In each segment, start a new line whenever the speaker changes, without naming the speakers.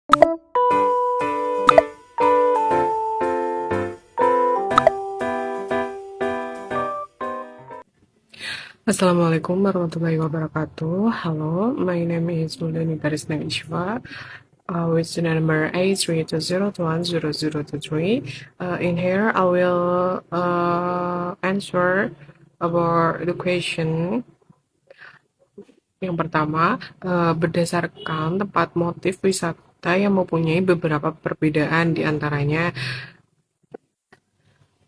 Assalamualaikum warahmatullahi wabarakatuh. Hello, my name is Mulyani Karisma Ishwa, with the number 8320210023. In here, I will answer about the question. Yang pertama, berdasarkan tempat motif wisata yang mempunyai beberapa perbedaan di antaranya.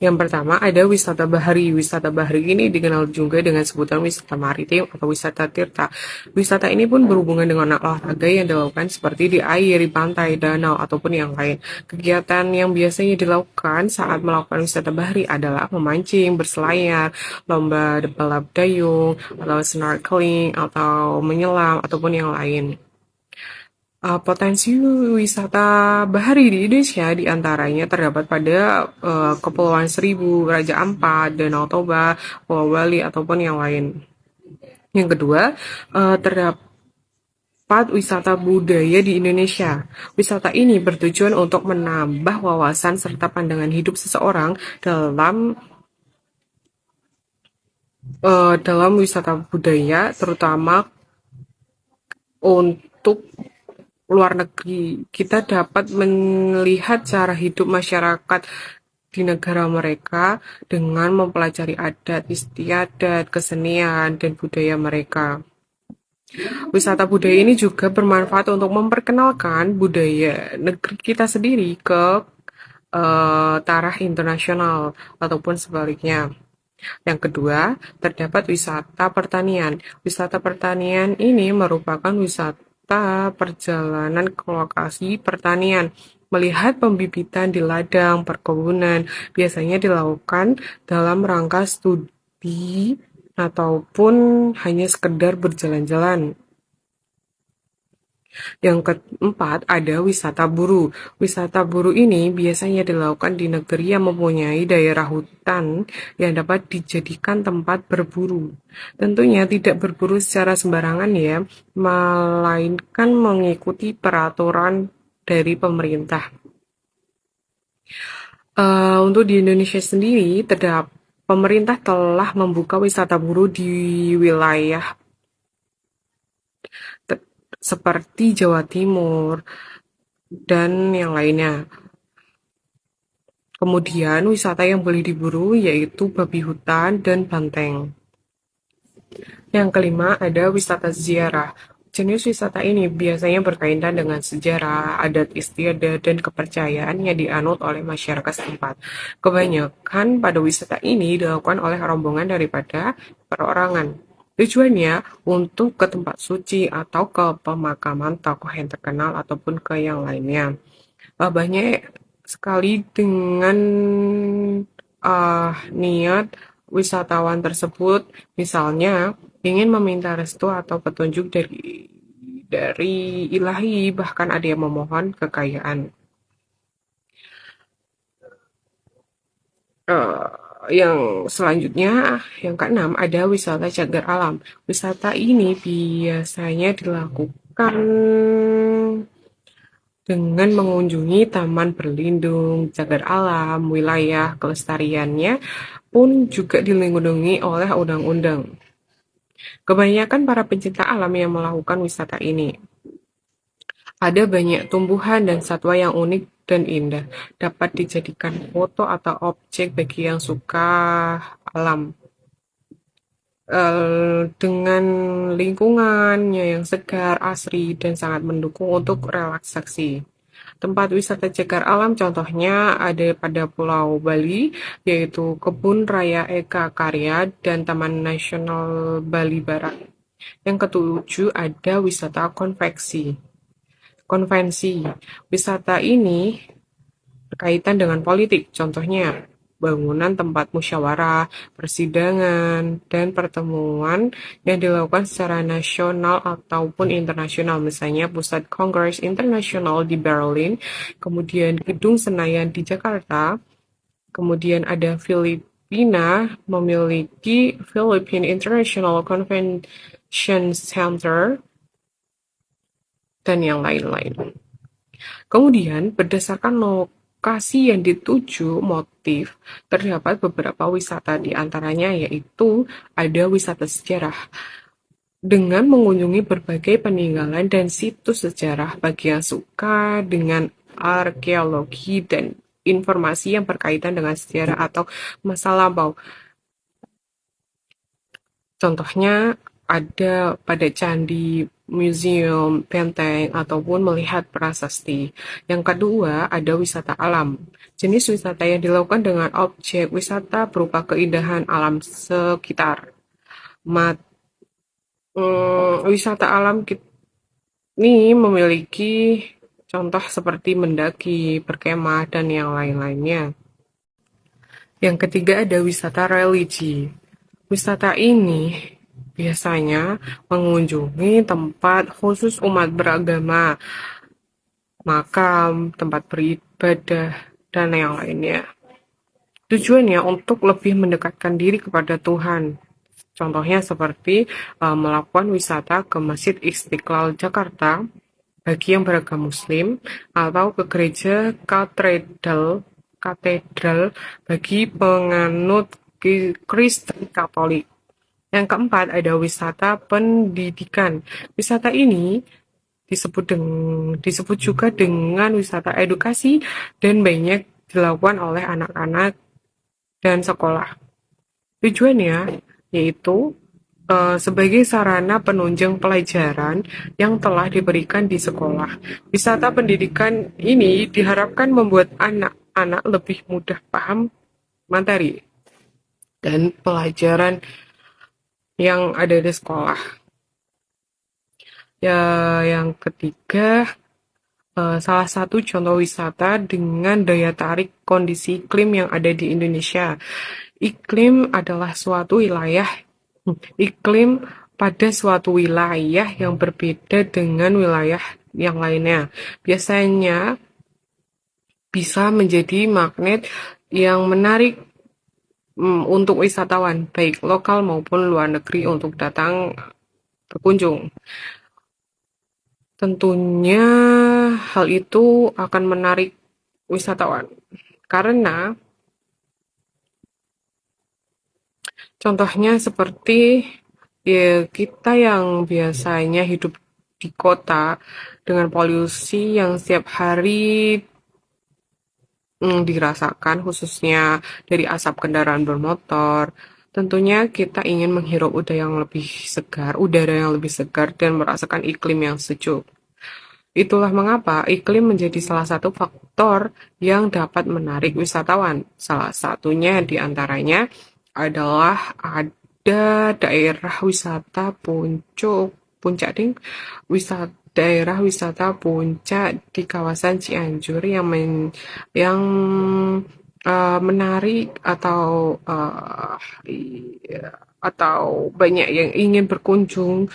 Yang pertama ada wisata bahari. Wisata bahari ini dikenal juga dengan sebutan wisata maritim atau wisata tirta. Wisata ini pun berhubungan dengan olahraga yang dilakukan seperti di air, di pantai, danau, ataupun yang lain. Kegiatan yang biasanya dilakukan saat melakukan wisata bahari adalah memancing, berselayar, lomba balap dayung, atau snorkeling, atau menyelam, ataupun yang lain. Potensi wisata bahari di Indonesia diantaranya terdapat pada Kepulauan Seribu, Raja Ampat, Danau Toba, Pulau Bali, ataupun yang lain. Yang kedua, terdapat wisata budaya di Indonesia. Wisata ini bertujuan untuk menambah wawasan serta pandangan hidup seseorang dalam wisata budaya, terutama untuk luar negeri. Kita dapat melihat cara hidup masyarakat di negara mereka dengan mempelajari adat istiadat, kesenian, dan budaya mereka. Wisata budaya ini juga bermanfaat untuk memperkenalkan budaya negeri kita sendiri ke taraf internasional ataupun sebaliknya. Yang kedua, terdapat wisata pertanian. Wisata pertanian ini merupakan wisata perjalanan ke lokasi pertanian. Melihat pembibitan di ladang perkebunan biasanya dilakukan dalam rangka studi ataupun hanya sekedar berjalan-jalan. Yang keempat, ada wisata buru. Wisata buru ini biasanya dilakukan di negeri yang mempunyai daerah hutan yang dapat dijadikan tempat berburu. Tentunya tidak berburu secara sembarangan ya, melainkan mengikuti peraturan dari pemerintah. Untuk di Indonesia sendiri, pemerintah telah membuka wisata buru di wilayah seperti Jawa Timur dan yang lainnya. Kemudian wisata yang boleh diburu yaitu babi hutan dan banteng. Yang kelima ada wisata ziarah. Jenis wisata ini biasanya berkaitan dengan sejarah, adat istiadat, dan kepercayaan yang dianut oleh masyarakat setempat. Kebanyakan pada wisata ini dilakukan oleh rombongan daripada perorangan. Tujuannya untuk ke tempat suci atau ke pemakaman tokoh yang terkenal ataupun ke yang lainnya. Banyak sekali dengan niat wisatawan tersebut, misalnya ingin meminta restu atau petunjuk dari ilahi, bahkan ada yang memohon kekayaan. Yang selanjutnya, yang keenam, ada wisata cagar alam. Wisata ini biasanya dilakukan dengan mengunjungi taman berlindung, cagar alam, wilayah kelestariannya pun juga dilindungi oleh undang-undang. Kebanyakan para pencinta alam yang melakukan wisata ini. Ada banyak tumbuhan dan satwa yang unik dan indah, dapat dijadikan foto atau objek bagi yang suka alam. Dengan lingkungannya yang segar, asri, dan sangat mendukung untuk relaksasi. Tempat wisata cagar alam contohnya ada pada Pulau Bali, yaitu Kebun Raya Eka Karya dan Taman Nasional Bali Barat. Yang ketujuh ada wisata konvensi. Wisata ini berkaitan dengan politik, contohnya bangunan tempat musyawarah, persidangan, dan pertemuan yang dilakukan secara nasional ataupun internasional, misalnya Pusat Kongres Internasional di Berlin, kemudian Gedung Senayan di Jakarta, kemudian ada Filipina memiliki Philippine International Convention Center, dan yang lain-lain. Kemudian, berdasarkan lokasi yang dituju, motif, terdapat beberapa wisata di antaranya yaitu ada wisata sejarah. Dengan mengunjungi berbagai peninggalan dan situs sejarah bagi yang suka dengan arkeologi dan informasi yang berkaitan dengan sejarah atau masa lampau. Contohnya ada pada candi, museum, benteng, ataupun melihat prasasti. Yang kedua, ada wisata alam. Jenis wisata yang dilakukan dengan objek wisata berupa keindahan alam sekitar. Wisata alam ini memiliki contoh seperti mendaki, berkemah, dan yang lain-lainnya. Yang ketiga ada wisata religi. Wisata ini biasanya mengunjungi tempat khusus umat beragama, makam, tempat beribadah, dan yang lainnya. Tujuannya untuk lebih mendekatkan diri kepada Tuhan. Contohnya seperti melakukan wisata ke Masjid Istiqlal Jakarta bagi yang beragama Muslim atau ke gereja katedral bagi penganut Kristen Katolik. Yang keempat ada wisata pendidikan. Wisata ini disebut juga dengan wisata edukasi dan banyak dilakukan oleh anak-anak dan sekolah. Tujuannya yaitu sebagai sarana penunjang pelajaran yang telah diberikan di sekolah. Wisata pendidikan ini diharapkan membuat anak-anak lebih mudah paham materi dan pelajaran yang ada di sekolah. Ya, yang ketiga, salah satu contoh wisata dengan daya tarik kondisi iklim yang ada di Indonesia. Iklim adalah suatu wilayah Iklim pada suatu wilayah yang berbeda dengan wilayah yang lainnya. Biasanya bisa menjadi magnet yang menarik untuk wisatawan, baik lokal maupun luar negeri untuk datang berkunjung. Tentunya hal itu akan menarik wisatawan karena contohnya seperti ya, kita yang biasanya hidup di kota dengan polusi yang setiap hari dirasakan khususnya dari asap kendaraan bermotor. Tentunya kita ingin menghirup udara yang lebih segar dan merasakan iklim yang sejuk. Itulah mengapa iklim menjadi salah satu faktor yang dapat menarik wisatawan. Salah satunya di antaranya adalah ada daerah wisata Puncak daerah wisata Puncak di kawasan Cianjur yang menarik atau banyak yang ingin berkunjung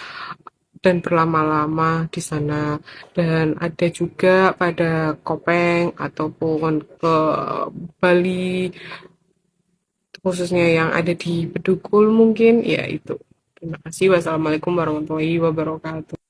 dan berlama-lama di sana, dan ada juga pada Kopeng ataupun ke Bali khususnya yang ada di Bedugul mungkin ya itu. Terima kasih. Wassalamualaikum warahmatullahi wabarakatuh.